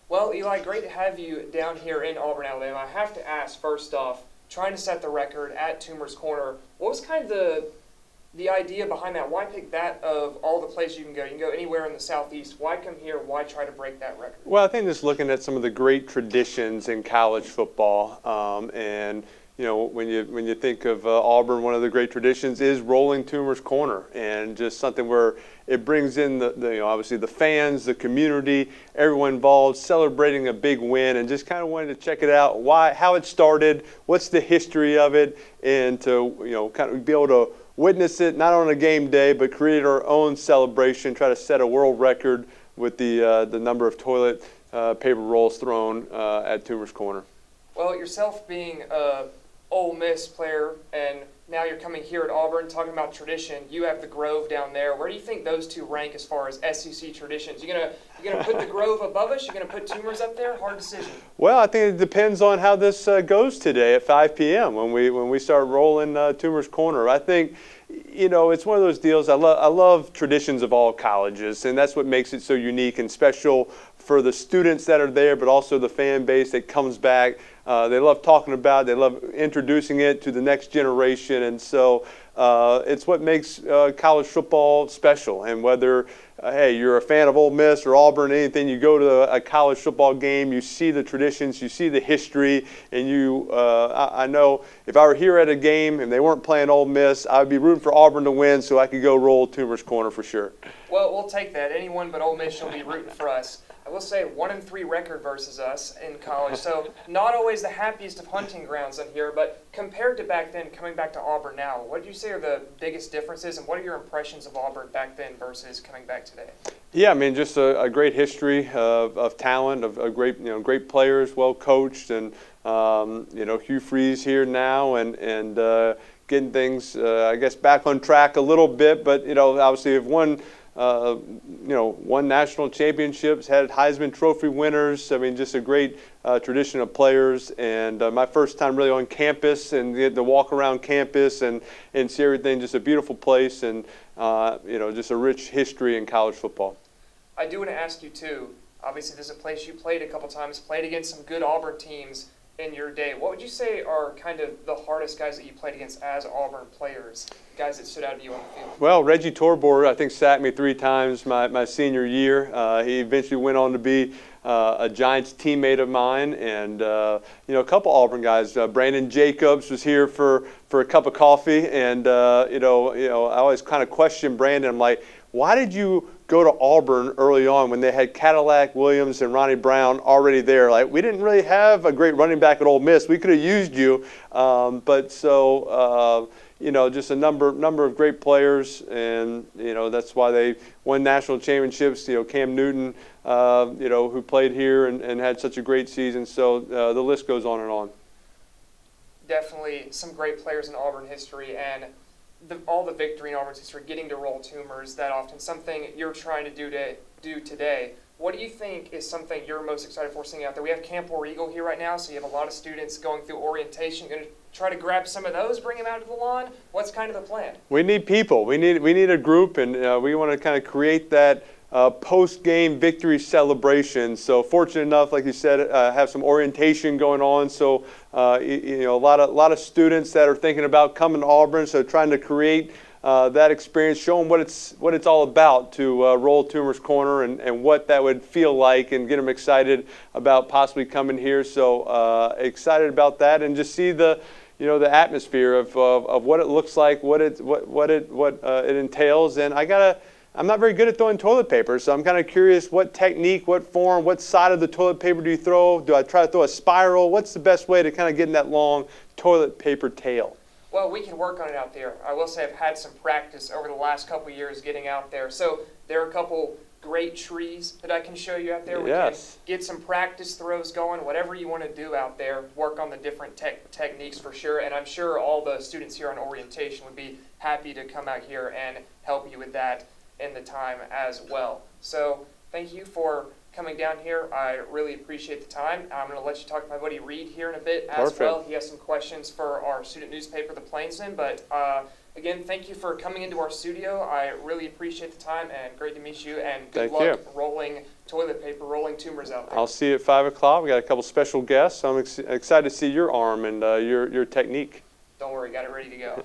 Well, Eli, great to have you down here in Auburn, Alabama. I have to ask, first off, trying to set the record at Tumors Corner, what was kind of the idea behind that? Why pick that of all the places you can go? You can go anywhere in the Southeast. Why come here? Why try to break that record? Well, I think just looking at some of the great traditions in college football, and when you think of Auburn, one of the great traditions is rolling Tumors Corner, and just something where it brings in the obviously the fans, the community, everyone involved, celebrating a big win, and just kind of wanted to check it out, how it started, what's the history of it, and to kind of be able to witness it not on a game day, but create our own celebration, try to set a world record with the number of toilet paper rolls thrown at Tumors Corner. Well, yourself being a Ole Miss player, and now you're coming here at Auburn talking about tradition. You have the Grove down there. Where do you think those two rank as far as SEC traditions? You gonna put the Grove above us? You gonna put Tumors up there? Hard decision. Well, I think it depends on how this goes today at 5 p.m. when we start rolling Tumors Corner. I think it's one of those deals. I love traditions of all colleges, and that's what makes it so unique and special for the students that are there, but also the fan base that comes back. They love talking about it. They love introducing it to the next generation. And so it's what makes college football special. And whether, hey, you're a fan of Ole Miss or Auburn, anything, you go to a college football game, you see the traditions, you see the history, and I know if I were here at a game and they weren't playing Ole Miss, I would be rooting for Auburn to win so I could go roll Tumors Corner for sure. Well, we'll take that. Anyone but Ole Miss will be rooting for us. I will say 1-3 record versus us in college, so not always the happiest of hunting grounds in here, but compared to back then, coming back to Auburn now, what do you say are the biggest differences, and what are your impressions of Auburn back then versus coming back today? Yeah, I mean, just a great history of talent, of great players, well coached, and Hugh Freeze here now, and getting things, I guess, back on track a little bit, but obviously have won national championships, had Heisman Trophy winners. I mean, just a great tradition of players. And my first time really on campus, and get to walk around campus and see everything. Just a beautiful place, and just a rich history in college football. I do want to ask you too. Obviously, this is a place you played a couple times, played against some good Auburn teams in your day. What would you say are kind of the hardest guys that you played against as Auburn players, guys that stood out to you on the field? Well, Reggie Torbor, I think, sacked me 3 times my senior year. He eventually went on to be a Giants teammate of mine, and a couple Auburn guys. Brandon Jacobs was here for a cup of coffee, and I always kind of question Brandon. I'm like, why did you go to Auburn early on when they had Cadillac Williams and Ronnie Brown already there? Like, we didn't really have a great running back at Ole Miss. We could have used you, just a number of great players, and that's why they won national championships. Cam Newton, who played here and had such a great season. So the list goes on and on. Definitely some great players in Auburn history, and all the victory in Auburn's history, getting to roll Tumors that often, something you're trying to do today. What do you think is something you're most excited for seeing out there? We have Camp War Eagle here right now, so you have a lot of students going through orientation. Going to try to grab some of those, bring them out to the lawn? What's kind of the plan? We need people. We need a group, and we want to kind of create that post-game victory celebration. So fortunate enough, like you said, have some orientation going on. So a lot of students that are thinking about coming to Auburn. So trying to create that experience, show them what it's all about to roll Tumors Corner, and what that would feel like, and get them excited about possibly coming here. So excited about that, and just see the atmosphere of what it looks like, what it entails. And I'm not very good at throwing toilet paper, so I'm kind of curious what technique, what form, what side of the toilet paper do you throw? Do I try to throw a spiral? What's the best way to kind of get in that long toilet paper tail? Well, we can work on it out there. I will say I've had some practice over the last couple of years getting out there. So there are a couple great trees that I can show you out there. We can get some practice throws going, whatever you want to do out there, work on the different techniques for sure. And I'm sure all the students here on orientation would be happy to come out here and help you with that in the time as well. So thank you for coming down here. I really appreciate the time. I'm going to let you talk to my buddy Reed here in a bit as well. He has some questions for our student newspaper, The Plainsman. But Again, thank you for coming into our studio. I really appreciate the time, and great to meet you, and good Thank luck you. rolling toilet paper, rolling tumors out there. I'll see you at 5 o'clock. We got a couple special guests. So I'm excited to see your arm and your technique. Don't worry, got it ready to go.